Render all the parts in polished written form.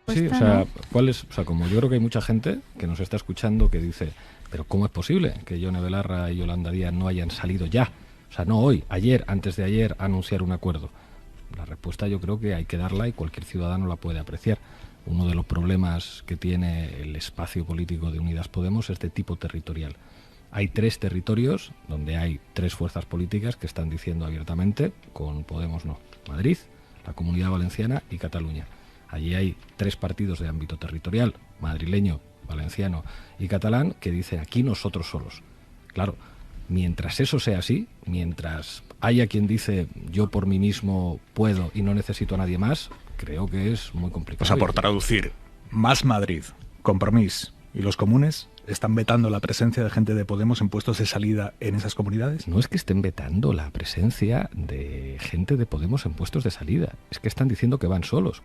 Sí, o sea, como yo creo que hay mucha gente que nos está escuchando que dice, pero ¿cómo es posible que Yone Belarra y Yolanda Díaz no hayan salido ya? O sea, no hoy, ayer, antes de ayer, a anunciar un acuerdo. La respuesta yo creo que hay que darla y cualquier ciudadano la puede apreciar. Uno de los problemas que tiene el espacio político de Unidas Podemos es de tipo territorial. Hay 3 territorios donde hay 3 fuerzas políticas que están diciendo abiertamente, con Podemos no, Madrid, la Comunidad Valenciana y Cataluña. Allí hay 3 partidos de ámbito territorial, madrileño, valenciano y catalán, que dicen aquí nosotros solos. Claro, mientras eso sea así, mientras haya quien dice yo por mí mismo puedo y no necesito a nadie más, creo que es muy complicado. O sea, por traducir, Más Madrid, Compromís y los comunes están vetando la presencia de gente de Podemos en puestos de salida en esas comunidades. No es que estén vetando la presencia de gente de Podemos en puestos de salida, es que están diciendo que van solos.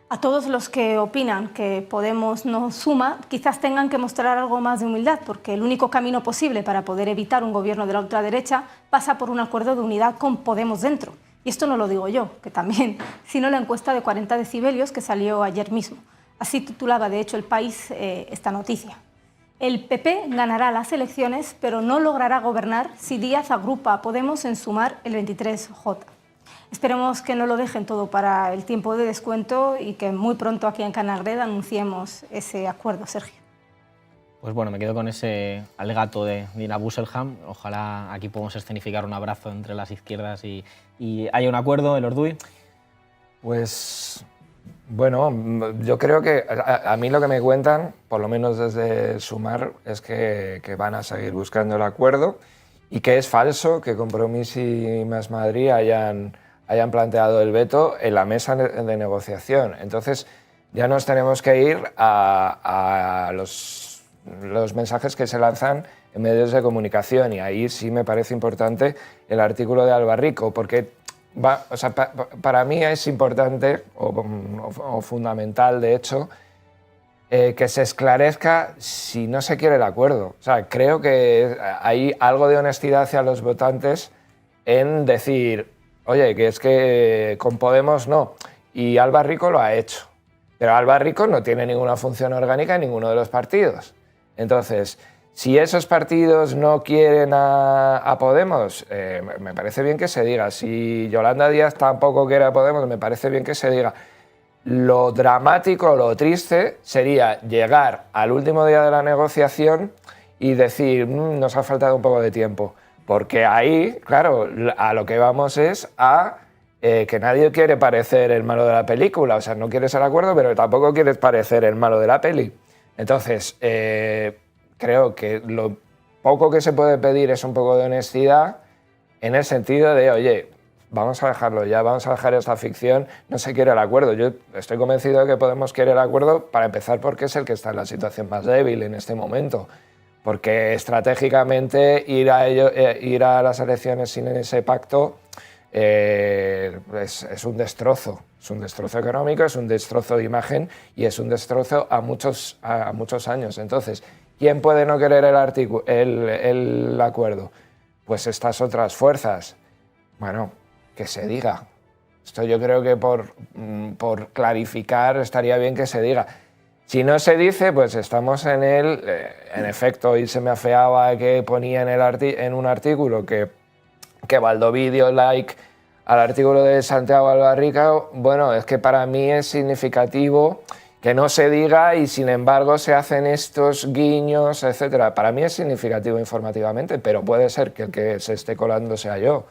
A todos los que opinan que Podemos no suma, quizás tengan que mostrar algo más de humildad, porque el único camino posible para poder evitar un gobierno de la ultraderecha pasa por un acuerdo de unidad con Podemos dentro. Y esto no lo digo yo, que también, sino la encuesta de 40 decibelios que salió ayer mismo. Así titulaba, de hecho, El País esta noticia. El PP ganará las elecciones, pero no logrará gobernar si Díaz agrupa a Podemos en Sumar el 23J. Esperemos que no lo dejen todo para el tiempo de descuento y que muy pronto aquí en Canal Red anunciemos ese acuerdo, Sergio. Pues bueno, me quedo con ese alegato de Dina Busselham. Ojalá aquí podamos escenificar un abrazo entre las izquierdas y haya un acuerdo, el Orduy. Pues bueno, yo creo que a mí lo que me cuentan, por lo menos desde Sumar, es que van a seguir buscando el acuerdo y que es falso que Compromís y Más Madrid hayan planteado el veto en la mesa de negociación. Entonces ya nos tenemos que ir a los mensajes que se lanzan en medios de comunicación, y ahí sí me parece importante el artículo de Alba Rico, porque para mí es importante o fundamental, de hecho, que se esclarezca si no se quiere el acuerdo. O sea, creo que hay algo de honestidad hacia los votantes en decir, oye, que es que con Podemos no. Y Alba Rico lo ha hecho. Pero Alba Rico no tiene ninguna función orgánica en ninguno de los partidos. Entonces, si esos partidos no quieren a Podemos, me parece bien que se diga. Si Yolanda Díaz tampoco quiere a Podemos, me parece bien que se diga. Lo dramático, lo triste, sería llegar al último día de la negociación y decir, nos ha faltado un poco de tiempo. Porque ahí, claro, a lo que vamos es a que nadie quiere parecer el malo de la película. O sea, no quieres el acuerdo, pero tampoco quieres parecer el malo de la peli. Entonces, creo que lo poco que se puede pedir es un poco de honestidad en el sentido de, oye, vamos a dejarlo ya, vamos a dejar esta ficción, no se quiere el acuerdo. Yo estoy convencido de que Podemos querer el acuerdo, para empezar porque es el que está en la situación más débil en este momento. Porque estratégicamente ir a las elecciones sin ese pacto es un destrozo. Es un destrozo económico, es un destrozo de imagen y es un destrozo a muchos años. Entonces, ¿quién puede no querer el acuerdo? Pues estas otras fuerzas. Bueno, que se diga. Esto yo creo que por clarificar estaría bien que se diga. Si no se dice, pues estamos en en efecto, hoy se me afeaba que ponía en un artículo que Baldoví dio like al artículo de Santiago Albarrica. Bueno, es que para mí es significativo que no se diga y sin embargo se hacen estos guiños, etcétera. Para mí es significativo informativamente, pero puede ser que el que se esté colando sea yo.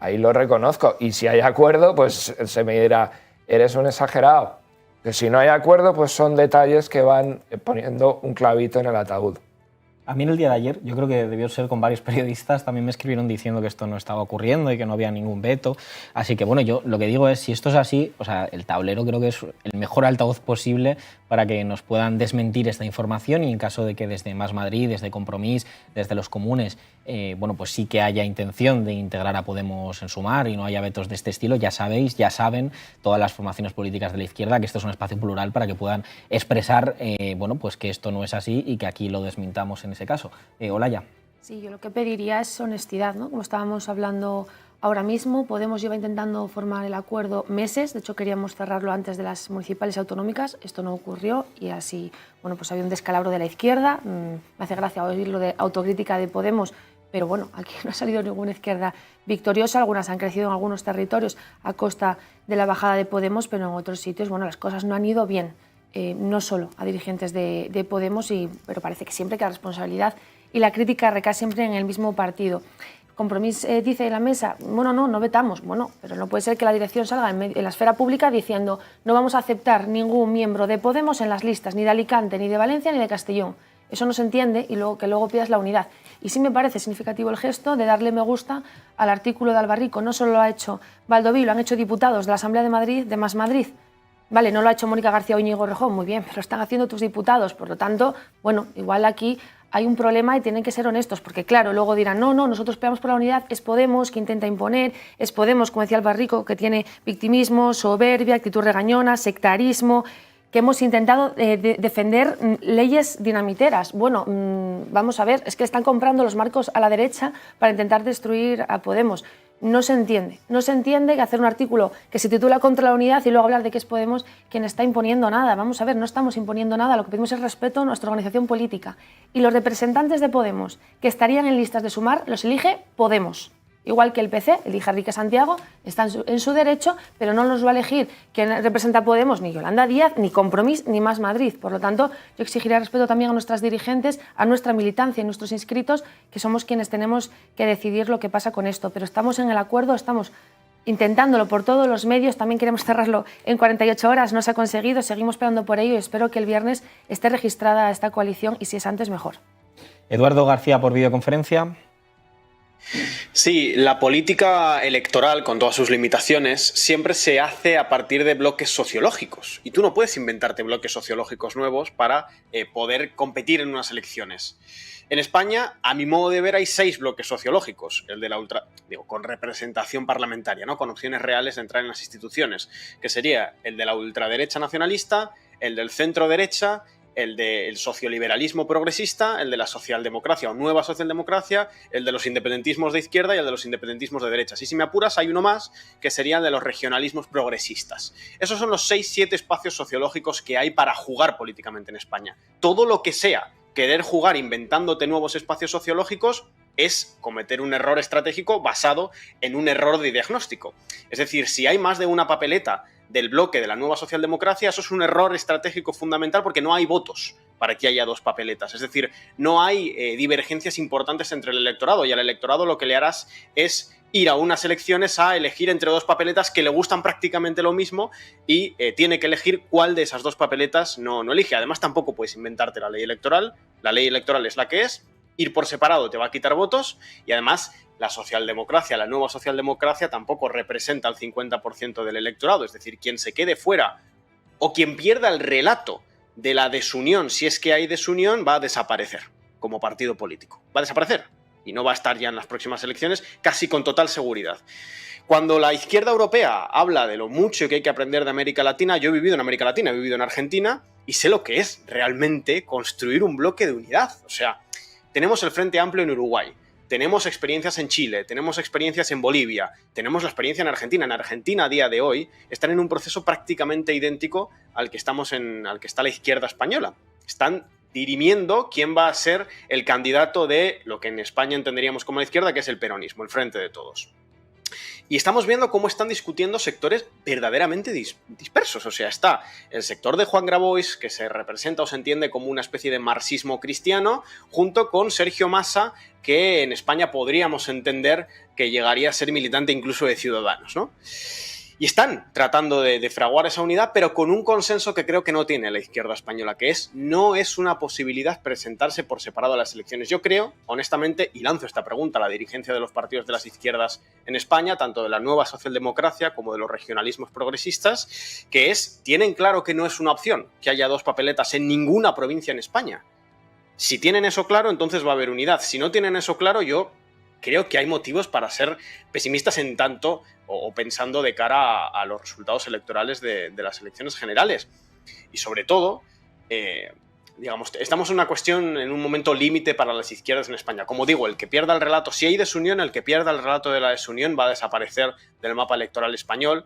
Ahí lo reconozco. Y si hay acuerdo, pues se me dirá, eres un exagerado. Que si no hay acuerdo, pues son detalles que van poniendo un clavito en el ataúd. A mí en el día de ayer, yo creo que debió ser con varios periodistas, también me escribieron diciendo que esto no estaba ocurriendo y que no había ningún veto. Así que bueno, yo lo que digo es, si esto es así, o sea, el tablero creo que es el mejor altavoz posible para que nos puedan desmentir esta información, y en caso de que desde Más Madrid, desde Compromís, desde los comunes, bueno, pues sí que haya intención de integrar a Podemos en Sumar y no haya vetos de este estilo, ya sabéis, ya saben todas las formaciones políticas de la izquierda que esto es un espacio plural para que puedan expresar, bueno, pues que esto no es así y que aquí lo desmintamos en ese caso. Olaya. Sí, yo lo que pediría es honestidad, ¿no? Como estábamos hablando ahora mismo. Podemos lleva intentando formar el acuerdo meses, de hecho queríamos cerrarlo antes de las municipales y autonómicas, esto no ocurrió y así, bueno, pues había un descalabro de la izquierda. Me hace gracia oír lo de autocrítica de Podemos, pero bueno, aquí no ha salido ninguna izquierda victoriosa, algunas han crecido en algunos territorios a costa de la bajada de Podemos, pero en otros sitios, bueno, las cosas no han ido bien, no solo a dirigentes de Podemos, pero parece que siempre que la responsabilidad y la crítica recae siempre en el mismo partido. Compromís dice en la mesa, bueno, no vetamos, bueno, pero no puede ser que la dirección salga en la esfera pública diciendo no vamos a aceptar ningún miembro de Podemos en las listas, ni de Alicante, ni de Valencia, ni de Castellón. Eso no se entiende y luego que luego pidas la unidad. Y sí me parece significativo el gesto de darle me gusta al artículo de Albarrico. No solo lo ha hecho Baldoví, lo han hecho diputados de la Asamblea de Madrid, de Más Madrid. Vale, no lo ha hecho Mónica García o Íñigo Rejón, muy bien, pero lo están haciendo tus diputados. Por lo tanto, bueno, igual aquí hay un problema y tienen que ser honestos, porque claro, luego dirán, no, nosotros peleamos por la unidad, es Podemos que intenta imponer, es Podemos, como decía Albarrico, que tiene victimismo, soberbia, actitud regañona, sectarismo, que hemos intentado defender leyes dinamiteras. Bueno, vamos a ver, es que están comprando los marcos a la derecha para intentar destruir a Podemos. No se entiende que hacer un artículo que se titula contra la unidad y luego hablar de que es Podemos quien está imponiendo nada. Vamos a ver, no estamos imponiendo nada, lo que pedimos es respeto a nuestra organización política. Y los representantes de Podemos que estarían en listas de Sumar los elige Podemos. Igual que el PC, elige a Enrique Santiago, está en su derecho, pero no nos va a elegir quien representa a Podemos, ni Yolanda Díaz, ni Compromís, ni Más Madrid. Por lo tanto, yo exigiría respeto también a nuestras dirigentes, a nuestra militancia y nuestros inscritos, que somos quienes tenemos que decidir lo que pasa con esto. Pero estamos en el acuerdo, estamos intentándolo por todos los medios, también queremos cerrarlo en 48 horas, no se ha conseguido, seguimos esperando por ello y espero que el viernes esté registrada esta coalición y si es antes, mejor. Eduardo García por videoconferencia. Sí, la política electoral, con todas sus limitaciones, siempre se hace a partir de bloques sociológicos. Y tú no puedes inventarte bloques sociológicos nuevos para poder competir en unas elecciones. En España, a mi modo de ver, hay 6 bloques sociológicos. El de la con representación parlamentaria, ¿no? Con opciones reales de entrar en las instituciones, que sería el de la ultraderecha nacionalista, el del centro derecha, el del socioliberalismo progresista, el de la socialdemocracia o nueva socialdemocracia, el de los independentismos de izquierda y el de los independentismos de derecha. Y si me apuras, hay uno más, que sería el de los regionalismos progresistas. Esos son los 6-7 espacios sociológicos que hay para jugar políticamente en España. Todo lo que sea querer jugar inventándote nuevos espacios sociológicos es cometer un error estratégico basado en un error de diagnóstico. Es decir, si hay más de una papeleta del bloque de la nueva socialdemocracia, eso es un error estratégico fundamental porque no hay votos para que haya 2 papeletas. Es decir, no hay divergencias importantes entre el electorado y al electorado lo que le harás es ir a unas elecciones a elegir entre 2 papeletas que le gustan prácticamente lo mismo y tiene que elegir cuál de esas 2 papeletas no elige. Además, tampoco puedes inventarte la ley electoral es la que es, ir por separado te va a quitar votos y además la socialdemocracia, la nueva socialdemocracia tampoco representa al 50% del electorado, es decir, quien se quede fuera o quien pierda el relato de la desunión, si es que hay desunión, va a desaparecer como partido político. Va a desaparecer y no va a estar ya en las próximas elecciones casi con total seguridad. Cuando la izquierda europea habla de lo mucho que hay que aprender de América Latina, yo he vivido en América Latina, he vivido en Argentina y sé lo que es realmente construir un bloque de unidad. O sea, tenemos el Frente Amplio en Uruguay, tenemos experiencias en Chile, tenemos experiencias en Bolivia, tenemos la experiencia en Argentina. En Argentina, a día de hoy, están en un proceso prácticamente idéntico al que está la izquierda española. Están dirimiendo quién va a ser el candidato de lo que en España entenderíamos como la izquierda, que es el peronismo, el Frente de Todos. Y estamos viendo cómo están discutiendo sectores verdaderamente dispersos. O sea, está el sector de Juan Grabois, que se representa o se entiende como una especie de marxismo cristiano, junto con Sergio Massa, que en España podríamos entender que llegaría a ser militante incluso de Ciudadanos, ¿no? Y están tratando de fraguar esa unidad, pero con un consenso que creo que no tiene la izquierda española, que no es una posibilidad presentarse por separado a las elecciones. Yo creo, honestamente, y lanzo esta pregunta a la dirigencia de los partidos de las izquierdas en España, tanto de la nueva socialdemocracia como de los regionalismos progresistas, que tienen claro que no es una opción que haya 2 papeletas en ninguna provincia en España. Si tienen eso claro, entonces va a haber unidad. Si no tienen eso claro, yo creo que hay motivos para ser pesimistas en tanto o pensando de cara a los resultados electorales de las elecciones generales. Y sobre todo, digamos, estamos en una cuestión, en un momento límite para las izquierdas en España. Como digo, el que pierda el relato, si hay desunión, el que pierda el relato de la desunión va a desaparecer del mapa electoral español.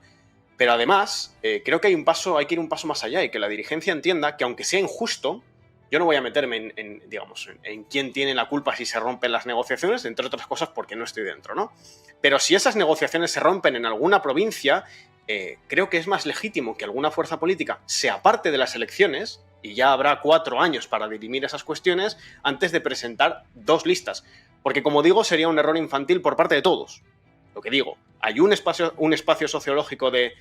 Pero además, creo que hay que ir un paso más allá y que la dirigencia entienda que, aunque sea injusto, yo no voy a meterme en quién tiene la culpa si se rompen las negociaciones, entre otras cosas porque no estoy dentro, ¿no? Pero si esas negociaciones se rompen en alguna provincia, creo que es más legítimo que alguna fuerza política se aparte de las elecciones, y ya habrá 4 años para dirimir esas cuestiones, antes de presentar 2 listas. Porque, como digo, sería un error infantil por parte de todos. Lo que digo, hay un espacio sociológico de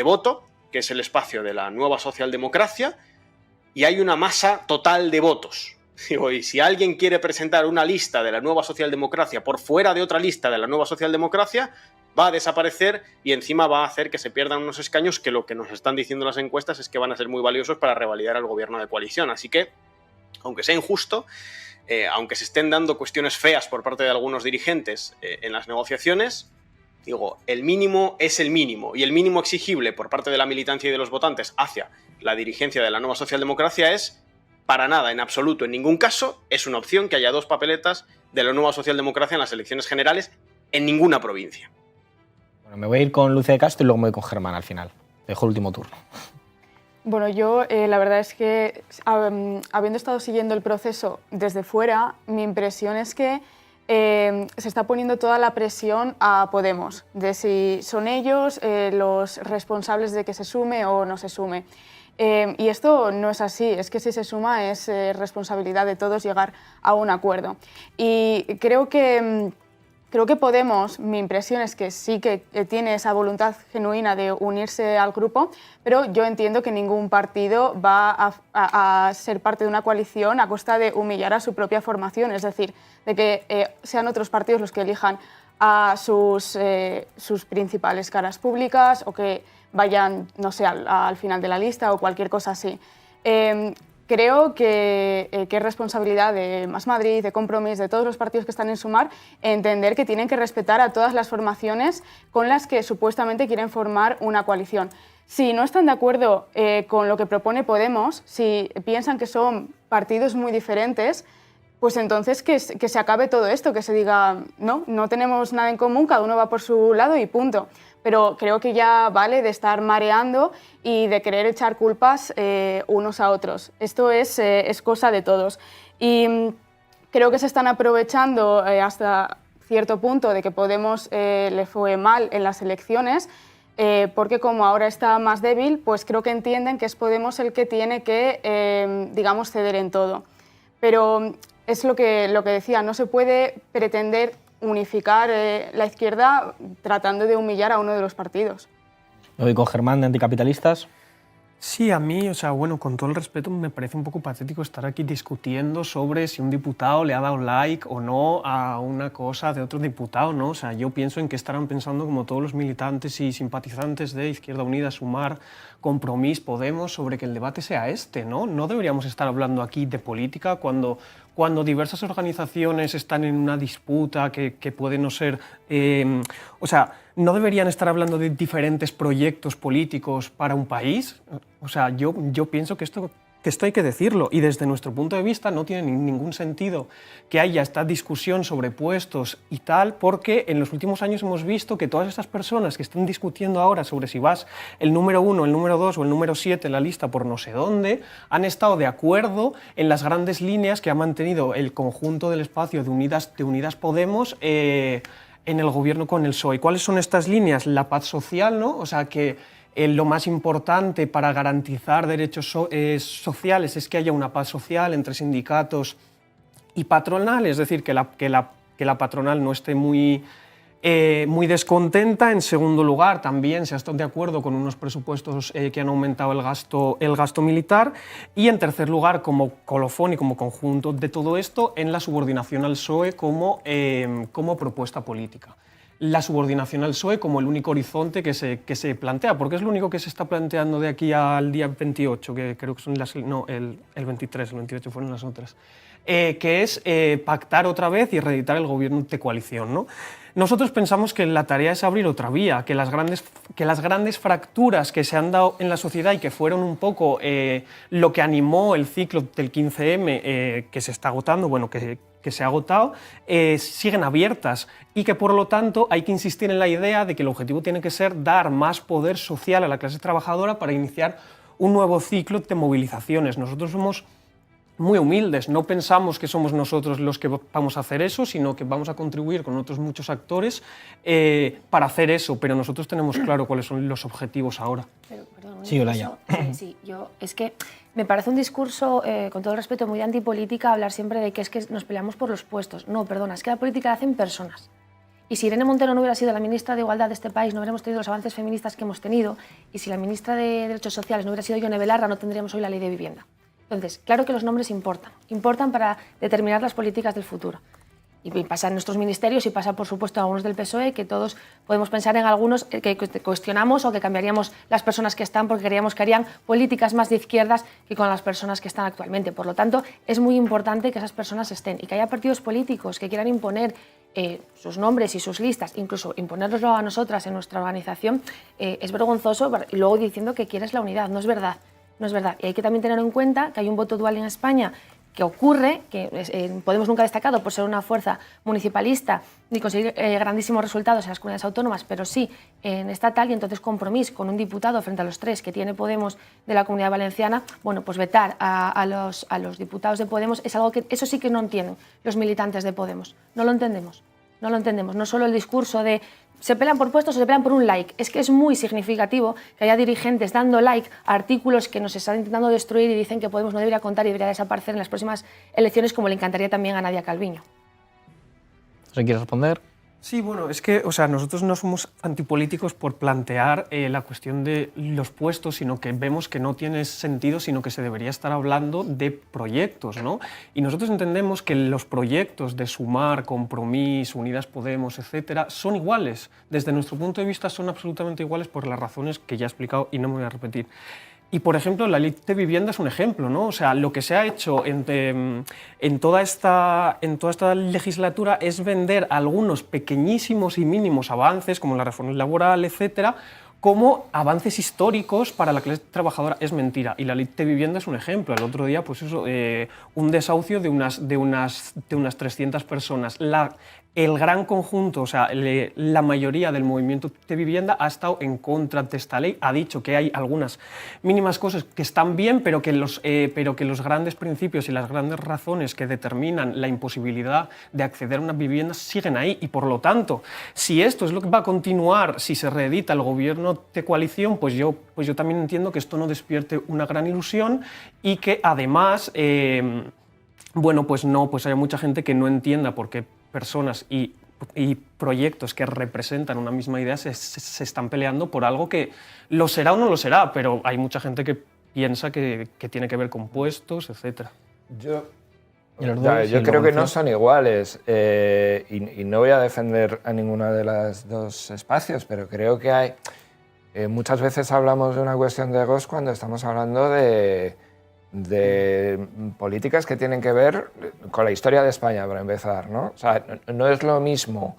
voto, que es el espacio de la nueva socialdemocracia, y hay una masa total de votos. Y si alguien quiere presentar una lista de la nueva socialdemocracia por fuera de otra lista de la nueva socialdemocracia, va a desaparecer y encima va a hacer que se pierdan unos escaños que lo que nos están diciendo las encuestas es que van a ser muy valiosos para revalidar al gobierno de coalición. Así que, aunque sea injusto, aunque se estén dando cuestiones feas por parte de algunos dirigentes en las negociaciones, digo, el mínimo es el mínimo, y el mínimo exigible por parte de la militancia y de los votantes hacia la dirigencia de la nueva socialdemocracia es, para nada, en absoluto, en ningún caso, es una opción que haya 2 papeletas de la nueva socialdemocracia en las elecciones generales en ninguna provincia. Bueno, me voy a ir con Lucía de Castro y luego me voy con Germán al final. Dejo el último turno. Bueno, yo la verdad es que, habiendo estado siguiendo el proceso desde fuera, mi impresión es que se está poniendo toda la presión a Podemos, de si son ellos los responsables de que se sume o no se sume. Y esto no es así, es que si se suma es responsabilidad de todos llegar a un acuerdo. Y creo que Podemos, mi impresión es que sí que tiene esa voluntad genuina de unirse al grupo, pero yo entiendo que ningún partido va a ser parte de una coalición a costa de humillar a su propia formación, es decir, de que sean otros partidos los que elijan a sus principales caras públicas o que vayan, no sé, al final de la lista o cualquier cosa así. Creo que es responsabilidad de Más Madrid, de Compromís, de todos los partidos que están en Sumar, entender que tienen que respetar a todas las formaciones con las que supuestamente quieren formar una coalición. Si no están de acuerdo con lo que propone Podemos, si piensan que son partidos muy diferentes, pues entonces que se acabe todo esto, que se diga, no tenemos nada en común, cada uno va por su lado y punto. Pero creo que ya vale de estar mareando y de querer echar culpas unos a otros. Esto es cosa de todos. Y creo que se están aprovechando hasta cierto punto de que Podemos le fue mal en las elecciones, porque como ahora está más débil, pues creo que entienden que es Podemos el que tiene que, digamos, ceder en todo. Pero es lo que decía, no se puede pretender unificar la izquierda tratando de humillar a uno de los partidos. Me voy con Germán, de Anticapitalistas. Sí, a mí, bueno, con todo el respeto, me parece un poco patético estar aquí discutiendo sobre si un diputado le ha dado like o no a una cosa de otro diputado, ¿no? O sea, yo pienso en qué estarán pensando como todos los militantes y simpatizantes de Izquierda Unida, Sumar, Compromís, Podemos, sobre que el debate sea este, ¿no? No deberíamos estar hablando aquí de política cuando diversas organizaciones están en una disputa que puede no ser... no deberían estar hablando de diferentes proyectos políticos para un país. O sea, yo pienso que esto hay que decirlo, y desde nuestro punto de vista no tiene ningún sentido que haya esta discusión sobre puestos y tal, porque en los últimos años hemos visto que todas estas personas que están discutiendo ahora sobre si vas el número 1, el número 2 o el número 7 en la lista por no sé dónde, han estado de acuerdo en las grandes líneas que ha mantenido el conjunto del espacio de Unidas Podemos en el gobierno con el PSOE. ¿Cuáles son estas líneas? La paz social, ¿no? O sea, que lo más importante para garantizar derechos sociales es que haya una paz social entre sindicatos y patronal, es decir, que la patronal no esté muy descontenta. En segundo lugar, también se ha estado de acuerdo con unos presupuestos que han aumentado el gasto militar. Y en tercer lugar, como colofón y como conjunto de todo esto, en la subordinación al PSOE como propuesta política. la subordinación al PSOE como el único horizonte que se plantea, porque es lo único que se está planteando de aquí al día 28, que creo que son el 23, el 28 fueron las otras, que es pactar otra vez y reeditar el gobierno de coalición, ¿no? Nosotros pensamos que la tarea es abrir otra vía, que las grandes fracturas que se han dado en la sociedad y que fueron un poco lo que animó el ciclo del 15M, que se está agotando, bueno, que se ha agotado, siguen abiertas y que por lo tanto hay que insistir en la idea de que el objetivo tiene que ser dar más poder social a la clase trabajadora para iniciar un nuevo ciclo de movilizaciones. Nosotros somos muy humildes, no pensamos que somos nosotros los que vamos a hacer eso, sino que vamos a contribuir con otros muchos actores para hacer eso, pero nosotros tenemos claro cuáles son los objetivos ahora. Perdón, sí, Olaya. Es que me parece un discurso, con todo el respeto, muy antipolítica hablar siempre de que es que nos peleamos por los puestos. No, perdona, es que la política la hacen personas. Y si Irene Montero no hubiera sido la ministra de Igualdad de este país, no hubiéramos tenido los avances feministas que hemos tenido, y si la ministra de Derechos Sociales no hubiera sido Yone Belarra, no tendríamos hoy la ley de vivienda. Entonces, claro que los nombres importan para determinar las políticas del futuro. Y pasa en nuestros ministerios y pasa, por supuesto, en algunos del PSOE, que todos podemos pensar en algunos que cuestionamos o que cambiaríamos las personas que están porque creíamos que harían políticas más de izquierdas que con las personas que están actualmente. Por lo tanto, es muy importante que esas personas estén y que haya partidos políticos que quieran imponer sus nombres y sus listas, incluso imponérnoslo a nosotras en nuestra organización, es vergonzoso, y luego diciendo que quieres la unidad. No es verdad. No es verdad. Y hay que también tener en cuenta que hay un voto dual en España que ocurre, que Podemos nunca ha destacado por ser una fuerza municipalista ni conseguir grandísimos resultados en las comunidades autónomas, pero sí en estatal, y entonces Compromís con un diputado frente a los 3 que tiene Podemos de la Comunidad Valenciana, bueno, pues vetar a los diputados de Podemos es algo que eso sí que no entienden los militantes de Podemos. No lo entendemos. No lo entendemos. No solo el discurso de se pelean por puestos o se pelean por un like. Es que es muy significativo que haya dirigentes dando like a artículos que nos están intentando destruir y dicen que Podemos no debería contar y debería desaparecer en las próximas elecciones, como le encantaría también a Nadia Calviño. ¿Se quiere responder? Sí, bueno, es que nosotros no somos antipolíticos por plantear la cuestión de los puestos, sino que vemos que no tiene sentido, sino que se debería estar hablando de proyectos, ¿no? Y nosotros entendemos que los proyectos de Sumar, Compromís, Unidas Podemos, etcétera, son iguales. Desde nuestro punto de vista son absolutamente iguales por las razones que ya he explicado y no me voy a repetir. Y, por ejemplo, la ley de vivienda es un ejemplo, ¿no? O sea, lo que se ha hecho en toda esta legislatura es vender algunos pequeñísimos y mínimos avances, como la reforma laboral, etcétera, como avances históricos para la clase trabajadora. Es mentira. Y la ley de vivienda es un ejemplo. El otro día, pues eso, un desahucio de unas 300 personas. El gran conjunto, o sea, la mayoría del movimiento de vivienda ha estado en contra de esta ley, ha dicho que hay algunas mínimas cosas que están bien, pero que los grandes principios y las grandes razones que determinan la imposibilidad de acceder a una vivienda siguen ahí. Y por lo tanto, si esto es lo que va a continuar, si se reedita el gobierno de coalición, pues yo también entiendo que esto no despierte una gran ilusión y que además, pues hay mucha gente que no entienda por qué personas y proyectos que representan una misma idea se están peleando por algo que lo será o no lo será, pero hay mucha gente que piensa que tiene que ver con puestos, etc. Yo creo que no son iguales y no voy a defender a ninguna de las dos espacios, pero creo que hay... muchas veces hablamos de una cuestión de egos cuando estamos hablando de políticas que tienen que ver con la historia de España, para empezar, ¿no? O sea, no es lo mismo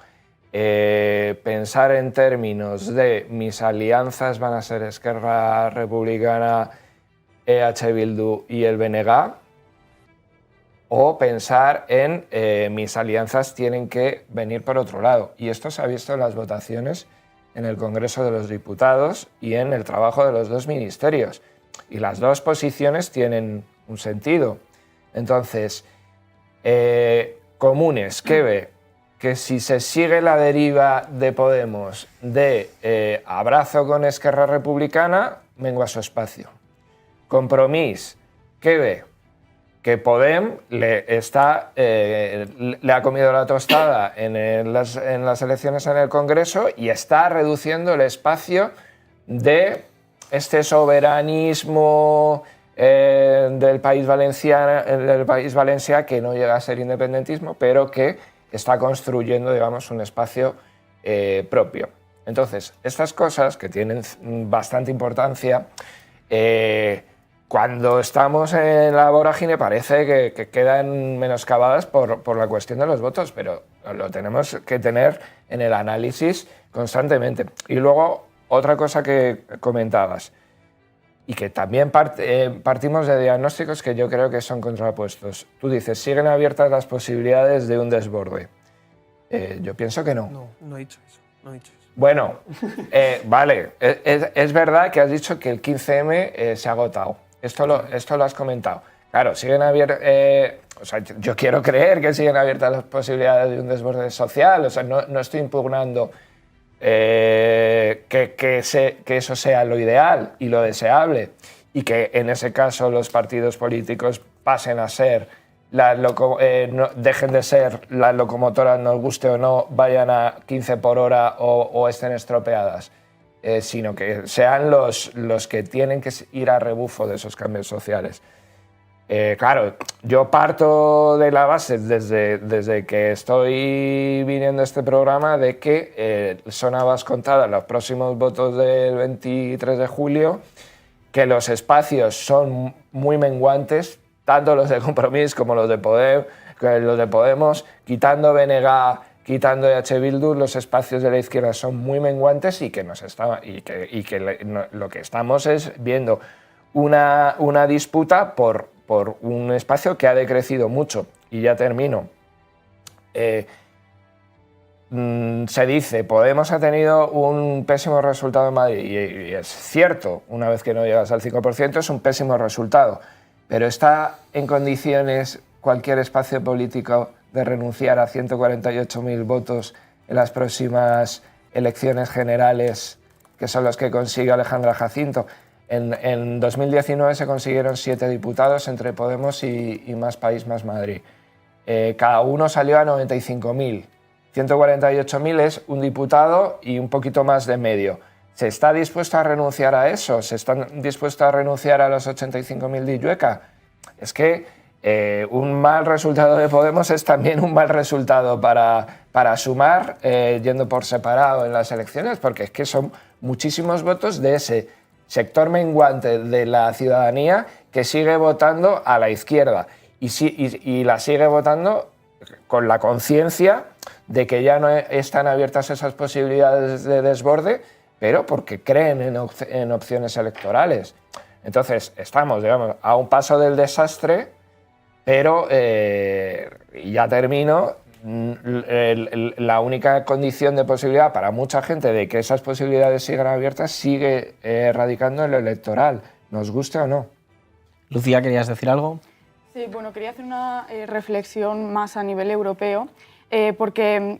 pensar en términos de mis alianzas van a ser Esquerra Republicana, EH Bildu y el BNG, o pensar en mis alianzas tienen que venir por otro lado. Y esto se ha visto en las votaciones en el Congreso de los Diputados y en el trabajo de los dos ministerios. Y las dos posiciones tienen un sentido. Entonces, Comunes, ¿qué ve? Que si se sigue la deriva de Podemos de abrazo con Esquerra Republicana, mengua su espacio. Compromís, ¿qué ve? Que Podem le ha comido la tostada en las elecciones en el Congreso y está reduciendo el espacio de este soberanismo del País Valencià, que no llega a ser independentismo, pero que está construyendo, digamos, un espacio propio. Entonces, estas cosas que tienen bastante importancia, cuando estamos en la vorágine parece que quedan menoscabadas por la cuestión de los votos, pero lo tenemos que tener en el análisis constantemente. Y luego, otra cosa que comentabas, y que también partimos de diagnósticos que yo creo que son contrapuestos. Tú dices, siguen abiertas las posibilidades de un desborde. Yo pienso que no. No he dicho eso. No he dicho eso. Bueno, vale, es verdad que has dicho que el 15M se ha agotado. Esto lo has comentado. Claro, siguen abiertas. O sea, yo quiero creer que siguen abiertas las posibilidades de un desborde social. O sea, no estoy impugnando que eso sea lo ideal y lo deseable, y que en ese caso los partidos políticos pasen a ser dejen de ser las locomotoras, nos guste o no, vayan a 15 por hora o estén estropeadas, sino que sean los que tienen que ir a rebufo de esos cambios sociales. Claro, yo parto de la base desde que estoy viniendo a este programa de que son habas contadas los próximos votos del 23 de julio, que los espacios son muy menguantes, tanto los de Compromís como los de Podemos, quitando BNG, quitando EH Bildu, los espacios de la izquierda son muy menguantes y que lo que estamos es viendo una disputa por un espacio que ha decrecido mucho. Y ya termino. Se dice, Podemos ha tenido un pésimo resultado en Madrid, y es cierto, una vez que no llegas al 5% es un pésimo resultado, pero ¿está en condiciones cualquier espacio político de renunciar a 148.000 votos en las próximas elecciones generales, que son los que consigue Alejandra Jacinto? En 2019 se consiguieron 7 diputados entre Podemos y Más País, Más Madrid. Cada uno salió a 95.000. 148.000 es un diputado y un poquito más de medio. ¿Se está dispuesto a renunciar a eso? ¿Se están dispuestos a renunciar a los 85.000 de Illueca? Es que un mal resultado de Podemos es también un mal resultado para Sumar, yendo por separado en las elecciones, porque es que son muchísimos votos de ese sector menguante de la ciudadanía que sigue votando a la izquierda y la sigue votando con la conciencia de que ya no están abiertas esas posibilidades de desborde, pero porque creen en opciones electorales. Entonces, estamos, digamos, a un paso del desastre, pero, y ya termino, la única condición de posibilidad para mucha gente de que esas posibilidades sigan abiertas sigue radicando en lo electoral, nos guste o no. Lucía, ¿querías decir algo? Sí, bueno, quería hacer una reflexión más a nivel europeo, porque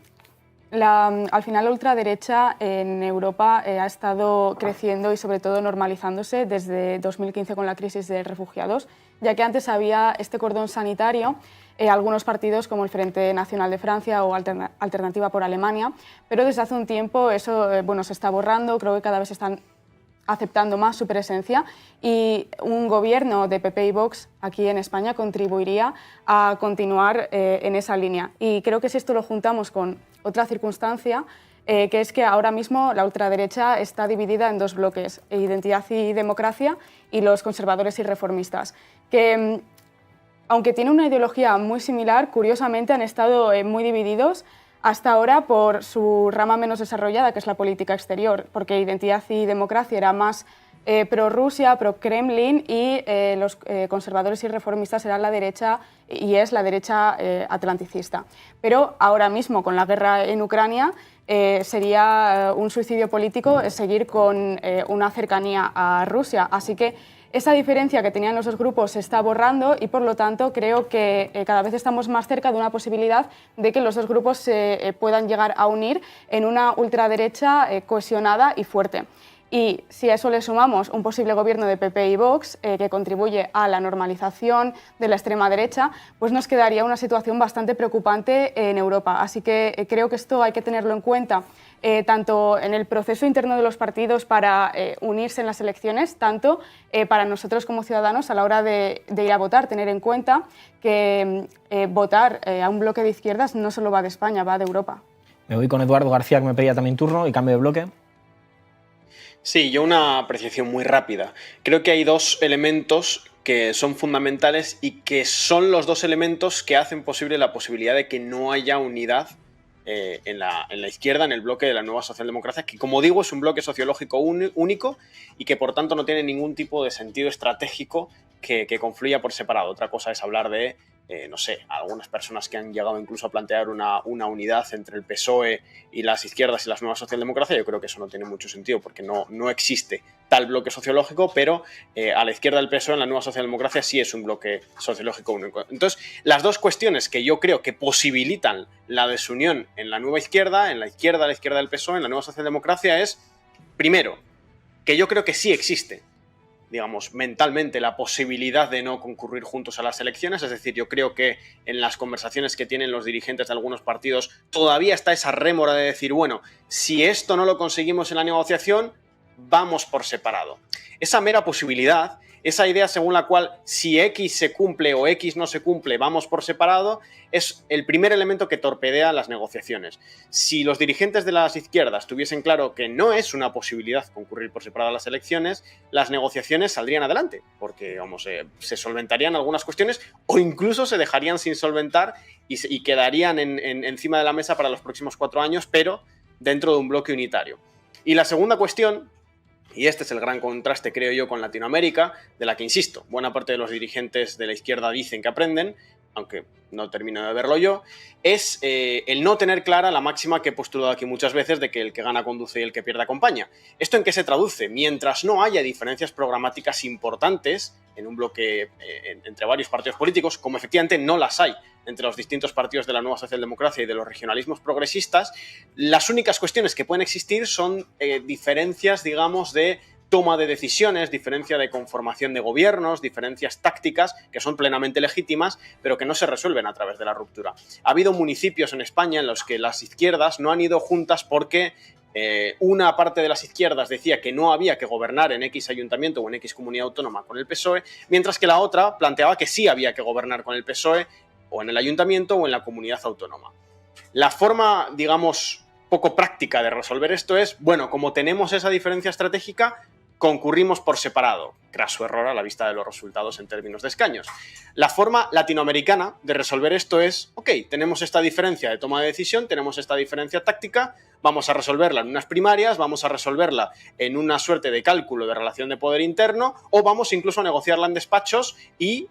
al final la ultraderecha en Europa ha estado creciendo y sobre todo normalizándose desde 2015 con la crisis de refugiados, ya que antes había este cordón sanitario, algunos partidos como el Frente Nacional de Francia o Alternativa por Alemania, pero desde hace un tiempo eso se está borrando, creo que cada vez están aceptando más su presencia, y un gobierno de PP y Vox aquí en España contribuiría a continuar en esa línea. Y creo que si esto lo juntamos con otra circunstancia, que es que ahora mismo la ultraderecha está dividida en dos bloques, Identidad y Democracia y los conservadores y reformistas, que aunque tienen una ideología muy similar, curiosamente han estado muy divididos hasta ahora por su rama menos desarrollada, que es la política exterior, porque Identidad y Democracia era más pro-Rusia, pro-Kremlin, y los conservadores y reformistas eran la derecha, y es la derecha atlanticista. Pero ahora mismo, con la guerra en Ucrania, sería un suicidio político seguir con una cercanía a Rusia. Así que esa diferencia que tenían los dos grupos se está borrando y, por lo tanto, creo que cada vez estamos más cerca de una posibilidad de que los dos grupos se puedan llegar a unir en una ultraderecha cohesionada y fuerte. Y si a eso le sumamos un posible gobierno de PP y Vox, que contribuye a la normalización de la extrema derecha, pues nos quedaría una situación bastante preocupante en Europa. Así que creo que esto hay que tenerlo en cuenta, tanto en el proceso interno de los partidos para unirse en las elecciones, tanto para nosotros como ciudadanos a la hora de ir a votar, tener en cuenta que votar a un bloque de izquierdas no solo va de España, va de Europa. Me voy con Eduardo García, que me pedía también turno, y cambio de bloque. Sí, yo una apreciación muy rápida. Creo que hay dos elementos que son fundamentales y que son los dos elementos que hacen posible la posibilidad de que no haya unidad en la izquierda, en el bloque de la nueva socialdemocracia, que como digo es un bloque sociológico único y que por tanto no tiene ningún tipo de sentido estratégico que confluya por separado. Otra cosa es hablar de, no sé, algunas personas que han llegado incluso a plantear una unidad entre el PSOE y las izquierdas y las nuevas socialdemocracias. Yo creo que eso no tiene mucho sentido porque no existe tal bloque sociológico, pero a la izquierda del PSOE en la nueva socialdemocracia sí es un bloque sociológico único. Entonces, las dos cuestiones que yo creo que posibilitan la desunión en la nueva izquierda, la izquierda del PSOE, en la nueva socialdemocracia es, primero, que yo creo que sí existe, digamos, mentalmente la posibilidad de no concurrir juntos a las elecciones. Es decir, yo creo que en las conversaciones que tienen los dirigentes de algunos partidos todavía está esa rémora de decir, bueno, si esto no lo conseguimos en la negociación, vamos por separado. Esa mera posibilidad, esa idea según la cual si X se cumple o X no se cumple, vamos por separado, es el primer elemento que torpedea las negociaciones. Si los dirigentes de las izquierdas tuviesen claro que no es una posibilidad concurrir por separado a las elecciones, las negociaciones saldrían adelante, porque vamos, se solventarían algunas cuestiones o incluso se dejarían sin solventar y quedarían encima de la mesa para los próximos 4 años, pero dentro de un bloque unitario. Y la segunda cuestión, y este es el gran contraste, creo yo, con Latinoamérica, de la que, insisto, buena parte de los dirigentes de la izquierda dicen que aprenden, aunque no termino de verlo yo, es el no tener clara la máxima que he postulado aquí muchas veces de que el que gana conduce y el que pierde acompaña. ¿Esto en qué se traduce? Mientras no haya diferencias programáticas importantes en un bloque entre varios partidos políticos, como efectivamente no las hay entre los distintos partidos de la nueva socialdemocracia y de los regionalismos progresistas, las únicas cuestiones que pueden existir son diferencias, digamos, de toma de decisiones, diferencia de conformación de gobiernos, diferencias tácticas que son plenamente legítimas, pero que no se resuelven a través de la ruptura. Ha habido municipios en España en los que las izquierdas no han ido juntas porque una parte de las izquierdas decía que no había que gobernar en X ayuntamiento o en X comunidad autónoma con el PSOE, mientras que la otra planteaba que sí había que gobernar con el PSOE o en el ayuntamiento o en la comunidad autónoma. La forma, digamos, poco práctica de resolver esto es, bueno, como tenemos esa diferencia estratégica, concurrimos por separado. Craso error a la vista de los resultados en términos de escaños. La forma latinoamericana de resolver esto es, ok, tenemos esta diferencia de toma de decisión, tenemos esta diferencia táctica, vamos a resolverla en unas primarias, vamos a resolverla en una suerte de cálculo de relación de poder interno, o vamos incluso a negociarla en despachos y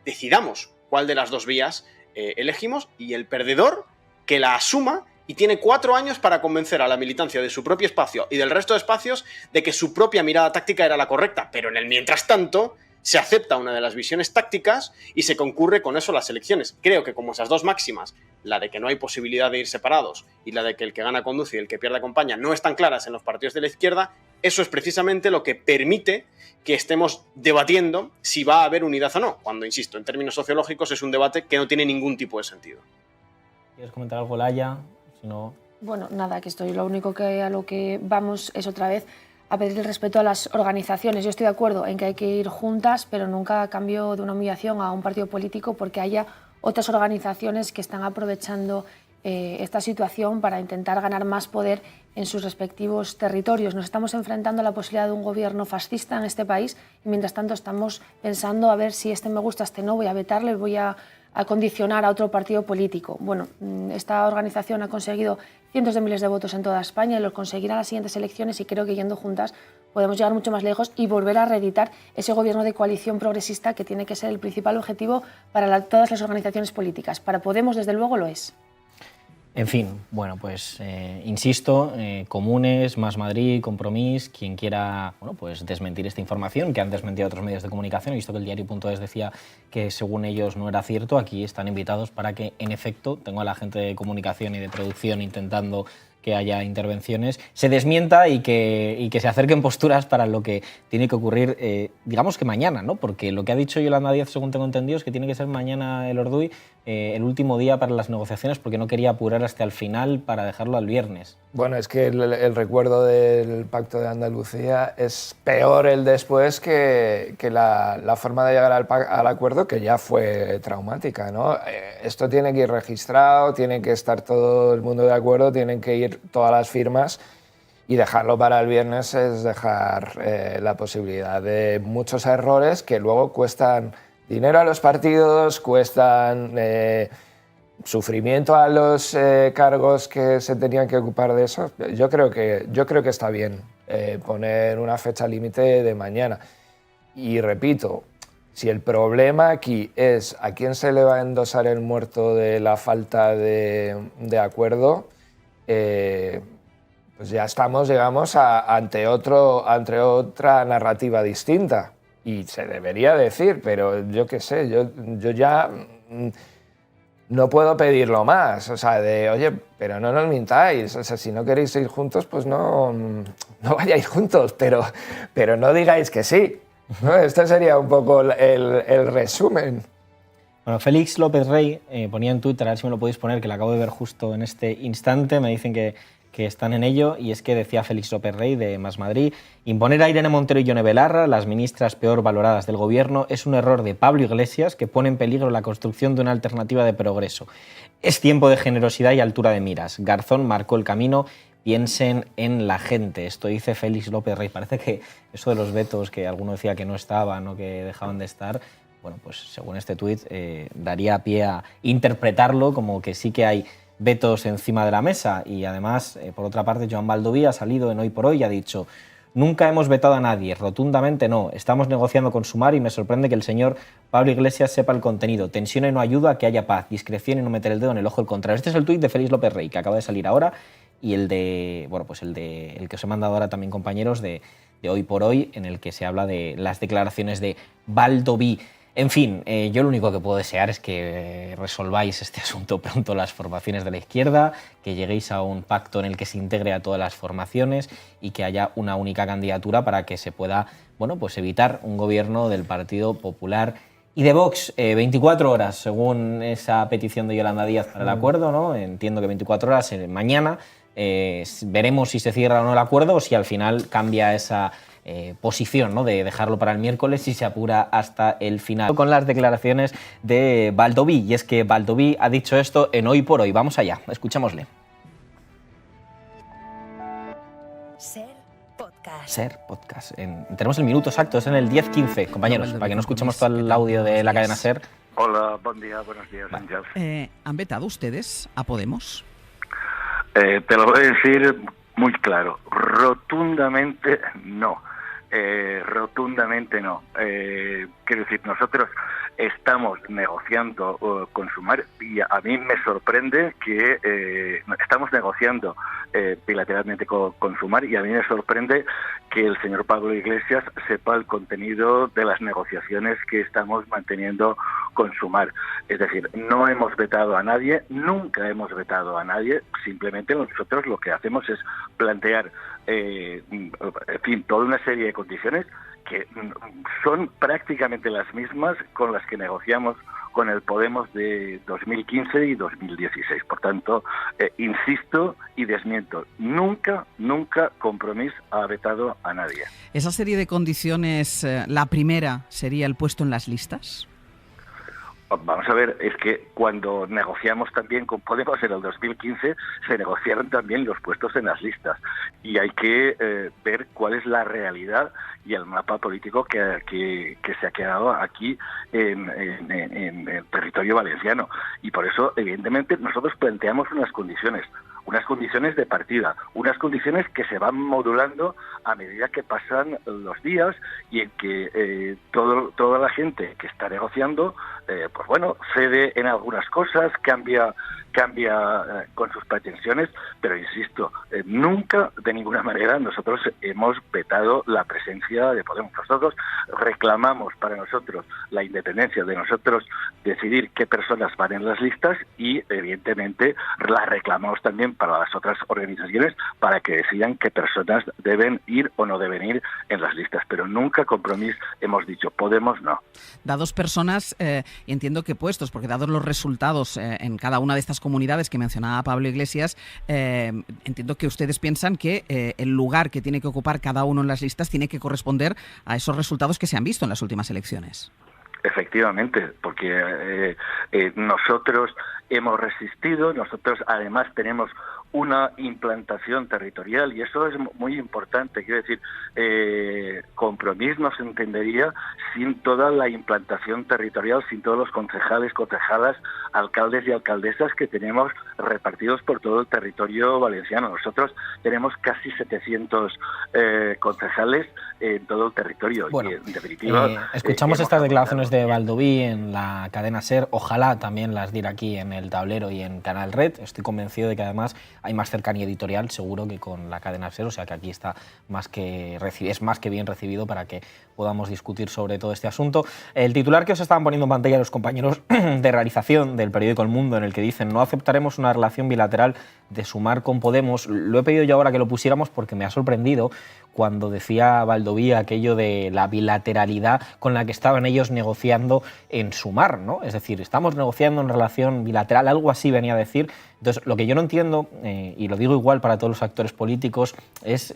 decidamos cuál de las dos vías elegimos, y el perdedor que la asuma y tiene 4 años para convencer a la militancia de su propio espacio y del resto de espacios de que su propia mirada táctica era la correcta, pero en el mientras tanto se acepta una de las visiones tácticas y se concurre con eso a las elecciones. Creo que como esas dos máximas, la de que no hay posibilidad de ir separados y la de que el que gana conduce y el que pierde acompaña, no están claras en los partidos de la izquierda, eso es precisamente lo que permite que estemos debatiendo si va a haber unidad o no, cuando, insisto, en términos sociológicos es un debate que no tiene ningún tipo de sentido. ¿Quieres comentar algo, Laia? Si no... Bueno, nada, que estoy. Lo único que a lo que vamos es otra vez a pedir el respeto a las organizaciones. Yo estoy de acuerdo en que hay que ir juntas, pero nunca a cambio de una humillación a un partido político porque haya otras organizaciones que están aprovechando esta situación para intentar ganar más poder en sus respectivos territorios. Nos estamos enfrentando a la posibilidad de un gobierno fascista en este país y mientras tanto estamos pensando a ver si este me gusta, este no, voy a vetarle, voy a condicionar a otro partido político. Bueno, esta organización ha conseguido cientos de miles de votos en toda España y los conseguirá en las siguientes elecciones y creo que yendo juntas podemos llegar mucho más lejos y volver a reeditar ese gobierno de coalición progresista que tiene que ser el principal objetivo para todas las organizaciones políticas. Para Podemos, desde luego, lo es. En fin, bueno, pues insisto, Comunes, Más Madrid, Compromís, quien quiera pues desmentir esta información, que han desmentido otros medios de comunicación, he visto que el diario.es decía que según ellos no era cierto, aquí están invitados para que, en efecto, tengo a la gente de comunicación y de producción intentando que haya intervenciones, se desmienta y que se acerquen posturas para lo que tiene que ocurrir, digamos que mañana, ¿no? Porque lo que ha dicho Yolanda Díaz, según tengo entendido, es que tiene que ser mañana el Orduy, el último día para las negociaciones, porque no quería apurar hasta el final para dejarlo al viernes. Bueno, es que el recuerdo del Pacto de Andalucía es peor el después que la forma de llegar al acuerdo, que ya fue traumática, ¿no? Esto tiene que ir registrado, tiene que estar todo el mundo de acuerdo, tienen que ir todas las firmas, y dejarlo para el viernes es dejar la posibilidad de muchos errores que luego cuestan dinero a los partidos, cuestan sufrimiento a los cargos que se tenían que ocupar de eso. Yo creo que está bien poner una fecha límite de mañana. Y repito, si el problema aquí es a quién se le va a endosar el muerto de la falta de acuerdo, pues ya llegamos ante otra narrativa distinta. Y se debería decir, pero yo qué sé, yo ya no puedo pedirlo más. O sea, oye, pero no nos mintáis. O sea, si no queréis ir juntos, pues no vayáis juntos, pero no digáis que sí, ¿no? Este sería un poco el resumen. Bueno, Félix López Rey ponía en Twitter, a ver si me lo podéis poner, que lo acabo de ver justo en este instante, me dicen que están en ello, y es que decía Félix López Rey de Más Madrid: imponer a Irene Montero y Yone Belarra, las ministras peor valoradas del gobierno, es un error de Pablo Iglesias que pone en peligro la construcción de una alternativa de progreso. Es tiempo de generosidad y altura de miras. Garzón marcó el camino, piensen en la gente. Esto dice Félix López Rey. Parece que eso de los vetos, que alguno decía que no estaban o que dejaban de estar, bueno, pues según este tuit daría pie a interpretarlo como que sí que hay vetos encima de la mesa. Y además, por otra parte, Joan Baldoví ha salido en Hoy por Hoy y ha dicho: nunca hemos vetado a nadie, rotundamente no, estamos negociando con Sumar y me sorprende que el señor Pablo Iglesias sepa el contenido, tensión y no ayuda a que haya paz, discreción y no meter el dedo en el ojo del contrario. Este es el tuit de Félix López Rey, que acaba de salir ahora, y el que os he mandado ahora también, compañeros, de Hoy por Hoy, en el que se habla de las declaraciones de Baldoví. En fin, yo lo único que puedo desear es que resolváis este asunto pronto las formaciones de la izquierda, que lleguéis a un pacto en el que se integre a todas las formaciones y que haya una única candidatura para que se pueda, bueno, pues evitar un gobierno del Partido Popular y de Vox. 24 horas, según esa petición de Yolanda Díaz para el acuerdo, ¿no? Entiendo que 24 horas mañana. Veremos si se cierra o no el acuerdo o si al final cambia esa posición, ¿no?, de dejarlo para el miércoles y se apura hasta el final. Con las declaraciones de Baldoví, y es que Baldoví ha dicho esto en Hoy por Hoy. Vamos allá, escuchémosle. Ser podcast. Tenemos el minuto exacto, es en el 10:15, compañeros, para que no escuchemos todo el audio de la cadena SER. Hola, buen día, buenos días, Ángel. ¿Han vetado ustedes a Podemos? Te lo voy a decir muy claro, rotundamente no. Rotundamente no. Quiero decir, nosotros estamos negociando con Sumar y a mí me sorprende que estamos negociando bilateralmente con Sumar, y a mí me sorprende que el señor Pablo Iglesias sepa el contenido de las negociaciones que estamos manteniendo con Sumar. Es decir, no hemos vetado a nadie, nunca hemos vetado a nadie, simplemente nosotros lo que hacemos es plantear en fin, toda una serie de condiciones que son prácticamente las mismas con las que negociamos con el Podemos de 2015 y 2016. Por tanto, insisto y desmiento, nunca Compromís ha vetado a nadie. ¿Esa serie de condiciones, la primera, sería el puesto en las listas? Vamos a ver, es que cuando negociamos también con Podemos en el 2015, se negociaron también los puestos en las listas. Y hay que ver cuál es la realidad y el mapa político que se ha quedado aquí en el territorio valenciano. Y por eso, evidentemente, nosotros planteamos unas condiciones de partida, unas condiciones que se van modulando a medida que pasan los días y en que toda la gente que está negociando, pues bueno, cede en algunas cosas, cambia con sus pretensiones, pero insisto, nunca de ninguna manera nosotros hemos vetado la presencia de Podemos. Nosotros reclamamos para nosotros la independencia de nosotros decidir qué personas van en las listas y evidentemente la reclamamos también para las otras organizaciones para que decidan qué personas deben ir o no deben ir en las listas, pero nunca Compromís hemos dicho Podemos no. Dados personas, y entiendo que puestos, porque dados los resultados en cada una de estas comunidades que mencionaba Pablo Iglesias, entiendo que ustedes piensan que el lugar que tiene que ocupar cada uno en las listas tiene que corresponder a esos resultados que se han visto en las últimas elecciones. Efectivamente, porque nosotros hemos resistido, nosotros además tenemos una implantación territorial y eso es muy importante. Quiero decir, Compromís no se entendería sin toda la implantación territorial, sin todos los concejales, concejalas, alcaldes y alcaldesas que tenemos repartidos por todo el territorio valenciano. Nosotros tenemos casi 700 concejales en todo el territorio. Bueno, y en definitiva, escuchamos estas declaraciones de Baldoví en la cadena SER, ojalá también las diera aquí en El Tablero y en Canal Red. Estoy convencido de que además hay más cercanía editorial seguro que con la cadena SER, o sea que aquí está es más que bien recibido para que podamos discutir sobre todo este asunto. El titular que os estaban poniendo en pantalla los compañeros de realización del periódico El Mundo, en el que dicen no aceptaremos una relación bilateral de Sumar con Podemos, lo he pedido yo ahora que lo pusiéramos porque me ha sorprendido cuando decía Baldoví aquello de la bilateralidad con la que estaban ellos negociando en Sumar, ¿no? Es decir, estamos negociando en relación bilateral, algo así venía a decir. Entonces, lo que yo no entiendo, y lo digo igual para todos los actores políticos, es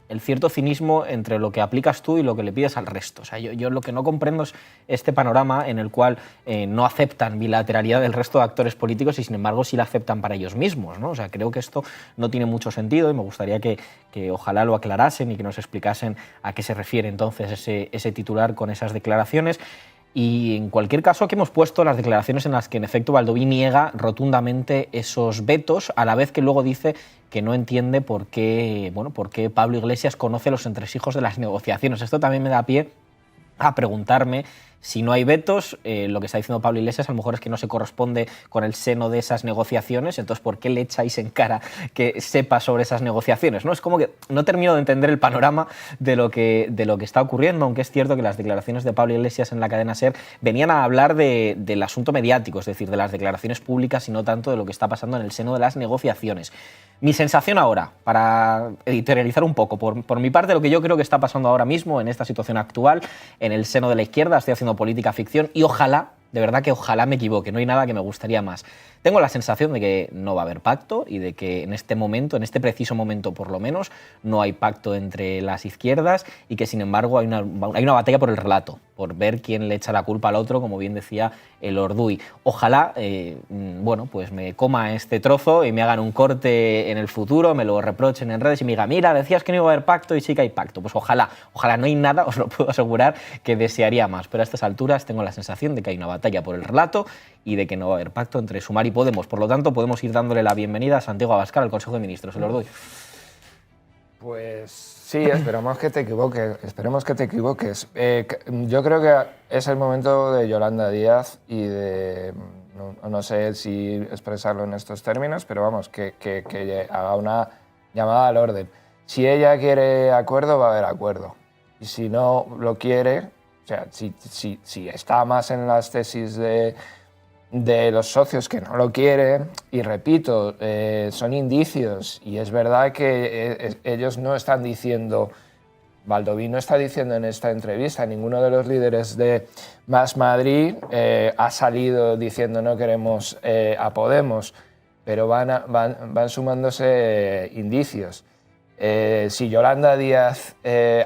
el cierto cinismo entre lo que aplicas tú y lo que le pides al resto. O sea, yo lo que no comprendo es este panorama en el cual no aceptan bilateralidad del resto de actores políticos y, sin embargo, sí la aceptan para ellos mismos, ¿no? O sea, creo que esto no tiene mucho sentido y me gustaría que ojalá lo aclarasen y que nos explicasen a qué se refiere entonces ese titular con esas declaraciones. Y en cualquier caso, aquí hemos puesto las declaraciones en las que en efecto Baldoví niega rotundamente esos vetos, a la vez que luego dice que no entiende por qué Pablo Iglesias conoce los entresijos de las negociaciones. Esto también me da pie a preguntarme si no hay vetos, lo que está diciendo Pablo Iglesias a lo mejor es que no se corresponde con el seno de esas negociaciones, entonces ¿por qué le echáis en cara que sepa sobre esas negociaciones? ¿No? Es como que no termino de entender el panorama de lo que está ocurriendo, aunque es cierto que las declaraciones de Pablo Iglesias en la cadena SER venían a hablar del asunto mediático, es decir, de las declaraciones públicas y no tanto de lo que está pasando en el seno de las negociaciones. Mi sensación ahora, para editorializar un poco, por mi parte, lo que yo creo que está pasando ahora mismo en esta situación actual, en el seno de la izquierda, estoy haciendo política ficción y ojalá, de verdad que ojalá me equivoque, no hay nada que me gustaría más. Tengo la sensación de que no va a haber pacto y de que en este momento, en este preciso momento por lo menos, no hay pacto entre las izquierdas y que sin embargo hay una batalla por el relato, por ver quién le echa la culpa al otro, como bien decía el Orduy. Ojalá, pues me coma este trozo y me hagan un corte en el futuro, me lo reprochen en redes y me digan, mira, decías que no iba a haber pacto y sí que hay pacto. Pues ojalá no hay nada, os lo puedo asegurar, que desearía más. Pero a estas alturas tengo la sensación de que hay una batalla por el relato y de que no va a haber pacto entre Sumar y Podemos. Por lo tanto, podemos ir dándole la bienvenida a Santiago Abascal al Consejo de Ministros. El Orduy. Pues sí, esperemos que te equivoques. Yo creo que es el momento de Yolanda Díaz y de, no sé si expresarlo en estos términos, pero vamos, que haga una llamada al orden. Si ella quiere acuerdo, va a haber acuerdo. Y si no lo quiere, o sea, si está más en las tesis de los socios que no lo quieren, y repito, son indicios, y es verdad que ellos no están diciendo, Baldoví no está diciendo en esta entrevista, ninguno de los líderes de Más Madrid ha salido diciendo no queremos a Podemos, pero van sumándose indicios. Si Yolanda Díaz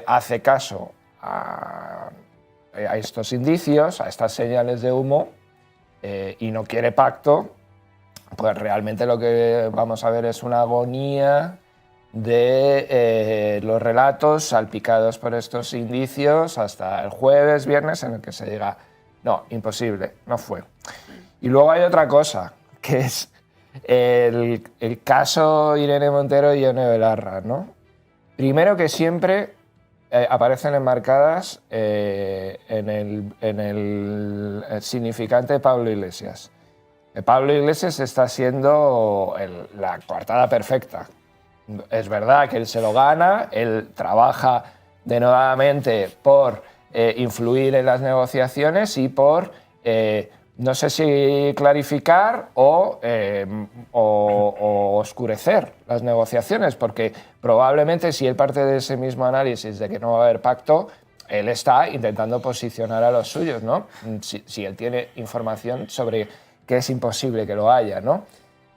hace caso a estos indicios, a estas señales de humo, y no quiere pacto, pues realmente lo que vamos a ver es una agonía de los relatos salpicados por estos indicios hasta el jueves, viernes, en el que se diga, no, imposible, no fue. Y luego hay otra cosa, que es el caso Irene Montero y Ione Belarra, ¿no? Primero que siempre aparecen enmarcadas en el significante de Pablo Iglesias. Pablo Iglesias está siendo la coartada perfecta. Es verdad que él se lo gana, él trabaja denodadamente por influir en las negociaciones y por no sé si clarificar o oscurecer las negociaciones, porque probablemente si él parte de ese mismo análisis de que no va a haber pacto, él está intentando posicionar a los suyos, ¿no? Si él tiene información sobre que es imposible que lo haya, ¿no?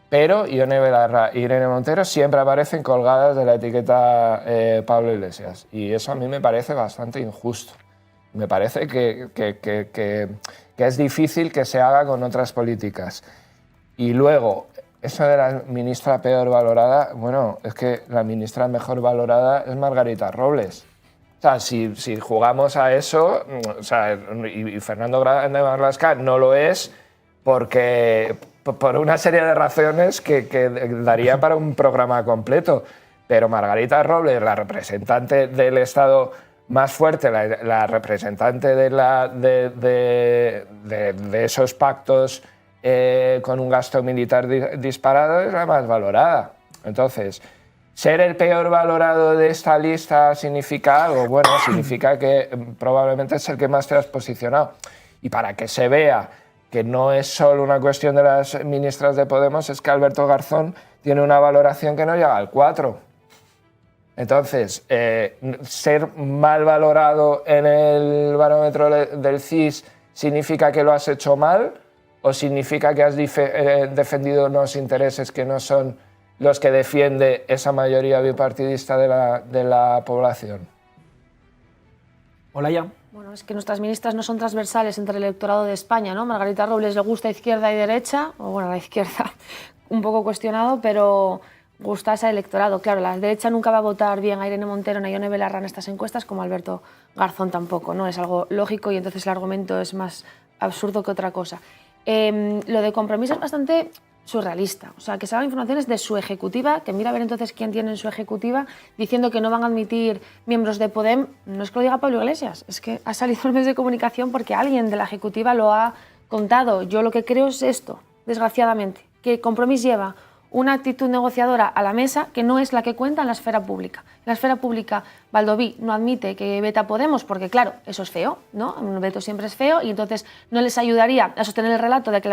Pero Ione Belarra e Irene Montero siempre aparecen colgadas de la etiqueta Pablo Iglesias, y eso a mí me parece bastante injusto. Me parece que es difícil que se haga con otras políticas. Y luego, eso de la ministra peor valorada, bueno, es que la ministra mejor valorada es Margarita Robles. O sea, si jugamos a eso, o sea, y Fernando Grande Marlaska no lo es porque por una serie de razones que daría para un programa completo. Pero Margarita Robles, la representante del Estado más fuerte, la representante de esos pactos con un gasto militar disparado, es la más valorada. Entonces, ser el peor valorado de esta lista significa algo. Bueno, significa que probablemente es el que más te has posicionado. Y para que se vea que no es solo una cuestión de las ministras de Podemos, es que Alberto Garzón tiene una valoración que no llega al 4. Entonces, ser mal valorado en el barómetro del CIS significa que lo has hecho mal, o significa que has defendido unos intereses que no son los que defiende esa mayoría bipartidista de la población. Olaya. Bueno, es que nuestras ministras no son transversales entre el electorado de España, ¿no? Margarita Robles le gusta izquierda y derecha, o bueno, la izquierda un poco cuestionado, pero gusta a ese electorado. Claro, la derecha nunca va a votar bien a Irene Montero ni a Ione Belarra en estas encuestas, como Alberto Garzón tampoco, ¿no? Es algo lógico y entonces el argumento es más absurdo que otra cosa. Lo de Compromís es bastante surrealista. O sea, que salgan informaciones de su ejecutiva, que mira a ver entonces quién tiene en su ejecutiva, diciendo que no van a admitir miembros de Podem. No es que lo diga Pablo Iglesias, es que ha salido en medios de comunicación porque alguien de la ejecutiva lo ha contado. Yo lo que creo es esto, desgraciadamente, que Compromís lleva una actitud negociadora a la mesa que no es la que cuenta en la esfera pública. En la esfera pública, Baldoví no admite que veta a Podemos porque, claro, eso es feo, ¿no? Un veto siempre es feo y entonces no les ayudaría a sostener el relato de que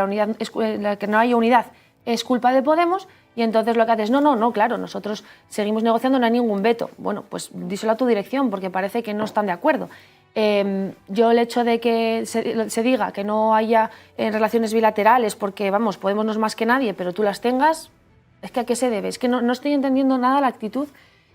que no haya unidad es culpa de Podemos, y entonces lo que haces es no, claro, nosotros seguimos negociando, no hay ningún veto. Bueno, pues díselo a tu dirección porque parece que no están de acuerdo. Yo el hecho de que se diga que no haya relaciones bilaterales porque, vamos, Podemos no es más que nadie, pero tú las tengas, es que ¿a qué se debe? Es que no estoy entendiendo nada la actitud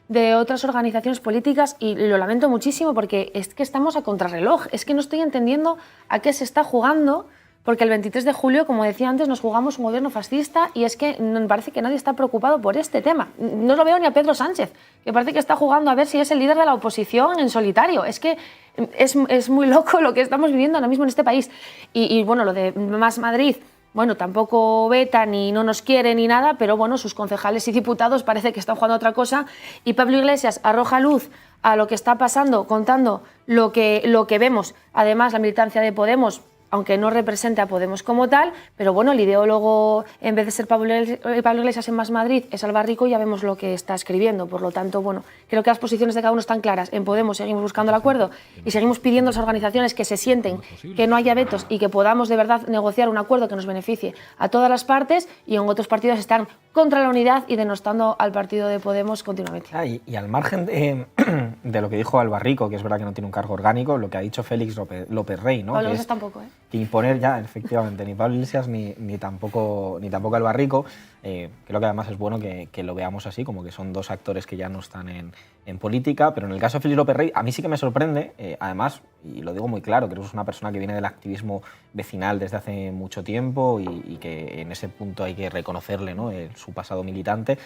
de otras organizaciones políticas y lo lamento muchísimo porque es que estamos a contrarreloj, es que no estoy entendiendo a qué se está jugando, porque el 23 de julio, como decía antes, nos jugamos un gobierno fascista y es que me parece que nadie está preocupado por este tema. No lo veo ni a Pedro Sánchez, que parece que está jugando a ver si es el líder de la oposición en solitario. Es que es muy loco lo que estamos viviendo ahora mismo en este país. Y bueno, lo de Más Madrid, bueno, tampoco veta ni no nos quiere ni nada, pero bueno, sus concejales y diputados parece que están jugando a otra cosa y Pablo Iglesias arroja luz a lo que está pasando, contando lo que vemos. Además, la militancia de Podemos, aunque no represente a Podemos como tal, pero bueno, el ideólogo, en vez de ser Pablo Iglesias en Más Madrid, es Alba Rico y ya vemos lo que está escribiendo. Por lo tanto, bueno, creo que las posiciones de cada uno están claras. En Podemos seguimos buscando el acuerdo y seguimos pidiendo a las organizaciones que se sienten, que no haya vetos y que podamos de verdad negociar un acuerdo que nos beneficie a todas las partes, y en otros partidos están contra la unidad y denostando al partido de Podemos continuamente. Y al margen de lo que dijo Alba Rico, que es verdad que no tiene un cargo orgánico, lo que ha dicho Félix López Rey, ¿no? Pablo Iglesias tampoco, ¿eh? Que imponer ya, efectivamente, ni Pablo Iglesias ni tampoco Alba Rico. Creo que además es bueno que lo veamos así, como que son dos actores que ya no están en política, pero en el caso de Félix López Rey, a mí sí que me sorprende, además, y lo digo muy claro, creo que es una persona que viene del activismo vecinal desde hace mucho tiempo y que en ese punto hay que reconocerle, ¿no?, su pasado militante.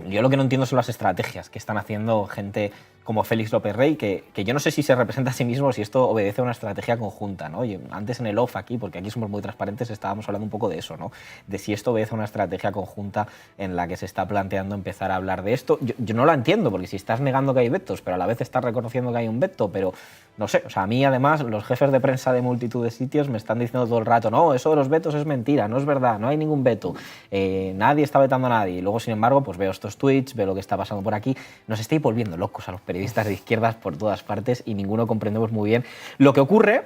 Yo lo que no entiendo son las estrategias que están haciendo gente como Félix López Rey, que yo no sé si se representa a sí mismo o si esto obedece a una estrategia conjunta, ¿no? Y antes en el off aquí, porque aquí somos muy transparentes, estábamos hablando un poco de eso, ¿no? De si esto obedece a una estrategia conjunta en la que se está planteando empezar a hablar de esto. Yo no la entiendo, porque si estás negando que hay vetos, pero a la vez estás reconociendo que hay un veto, pero no sé, o sea, a mí además los jefes de prensa de multitud de sitios me están diciendo todo el rato, no, eso de los vetos es mentira, no es verdad, no hay ningún veto, nadie está vetando a nadie. Y luego, sin embargo, pues veo estos tweets, veo lo que está pasando por aquí, nos estáis volviendo locos a los periodistas. periodistas de izquierdas por todas partes y ninguno comprendemos muy bien lo que ocurre,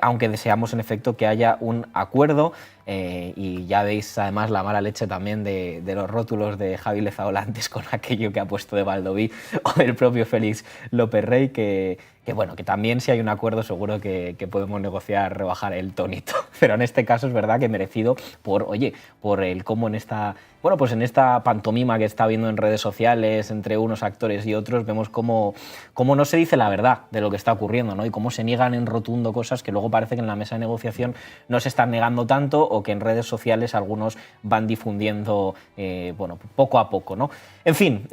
aunque deseamos en efecto que haya un acuerdo. Y ya veis además la mala leche también de los rótulos de Javi Lezaola antes con aquello que ha puesto de Baldoví o del propio Félix López Rey, que bueno, que también si hay un acuerdo seguro que podemos negociar, rebajar el tonito. Pero en este caso es verdad que merecido por el cómo en esta pantomima que está habiendo en redes sociales entre unos actores y otros, vemos cómo no se dice la verdad de lo que está ocurriendo, ¿no? Y cómo se niegan en rotundo cosas que luego parece que en la mesa de negociación no se están negando tanto, o que en redes sociales algunos van difundiendo poco a poco, ¿no? En fin,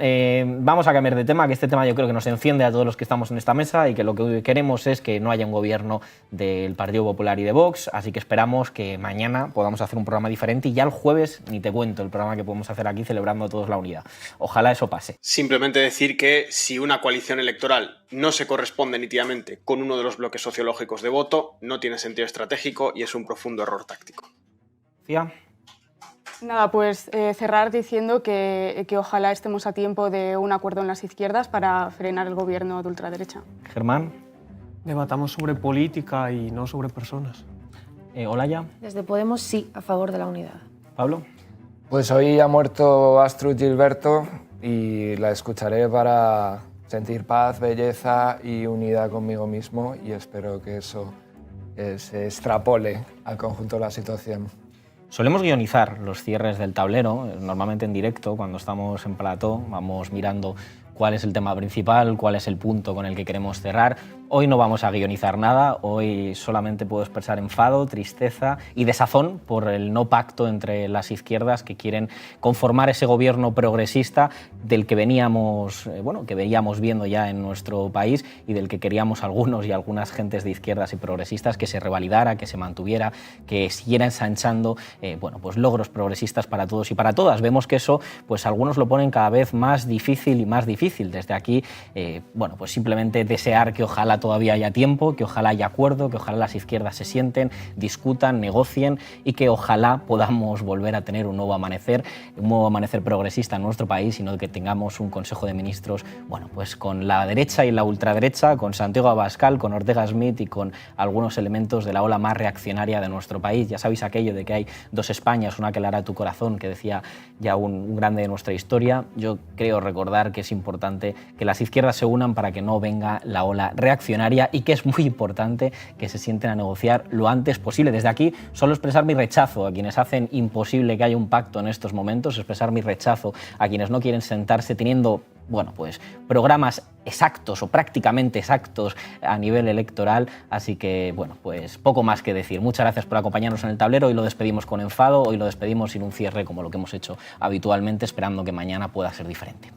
vamos a cambiar de tema, que este tema yo creo que nos enciende a todos los que estamos en esta mesa y que lo que queremos es que no haya un gobierno del Partido Popular y de Vox, así que esperamos que mañana podamos hacer un programa diferente y ya el jueves, ni te cuento el programa que podemos hacer aquí celebrando todos la unidad. Ojalá eso pase. Simplemente decir que si una coalición electoral no se corresponde nítidamente con uno de los bloques sociológicos de voto, no tiene sentido estratégico y es un profundo error táctico. ¿Fía? Nada, pues cerrar diciendo que ojalá estemos a tiempo de un acuerdo en las izquierdas para frenar el gobierno de ultraderecha. Germán. Debatamos sobre política y no sobre personas. Olaya. Desde Podemos sí, a favor de la unidad. Pablo. Pues hoy ha muerto Astrud Gilberto y la escucharé para sentir paz, belleza y unidad conmigo mismo, y espero que eso se extrapole al conjunto de la situación. Solemos guionizar los cierres del tablero, normalmente en directo, cuando estamos en plató, vamos mirando cuál es el tema principal, cuál es el punto con el que queremos cerrar. Hoy no vamos a guionizar nada, hoy solamente puedo expresar enfado, tristeza y desazón por el no pacto entre las izquierdas que quieren conformar ese gobierno progresista del que veníamos, que veíamos viendo ya en nuestro país y del que queríamos algunos y algunas gentes de izquierdas y progresistas que se revalidara, que se mantuviera, que siguiera ensanchando logros progresistas para todos y para todas. Vemos que eso, pues algunos lo ponen cada vez más difícil y más difícil. Desde aquí, pues simplemente desear que ojalá todavía haya tiempo, que ojalá haya acuerdo, que ojalá las izquierdas se sienten, discutan, negocien y que ojalá podamos volver a tener un nuevo amanecer progresista en nuestro país, y no que tengamos un Consejo de Ministros, pues con la derecha y la ultraderecha, con Santiago Abascal, con Ortega Smith y con algunos elementos de la ola más reaccionaria de nuestro país. Ya sabéis aquello de que hay dos Españas, una que le hará tu corazón, que decía ya un grande de nuestra historia. Yo creo recordar que es importante que las izquierdas se unan para que no venga la ola reaccionaria, y que es muy importante que se sienten a negociar lo antes posible. Desde aquí solo expresar mi rechazo a quienes hacen imposible que haya un pacto en estos momentos, expresar mi rechazo a quienes no quieren sentarse teniendo programas exactos o prácticamente exactos a nivel electoral. Así que, pues poco más que decir. Muchas gracias por acompañarnos en el tablero. Hoy lo despedimos con enfado, hoy lo despedimos sin un cierre como lo que hemos hecho habitualmente, esperando que mañana pueda ser diferente.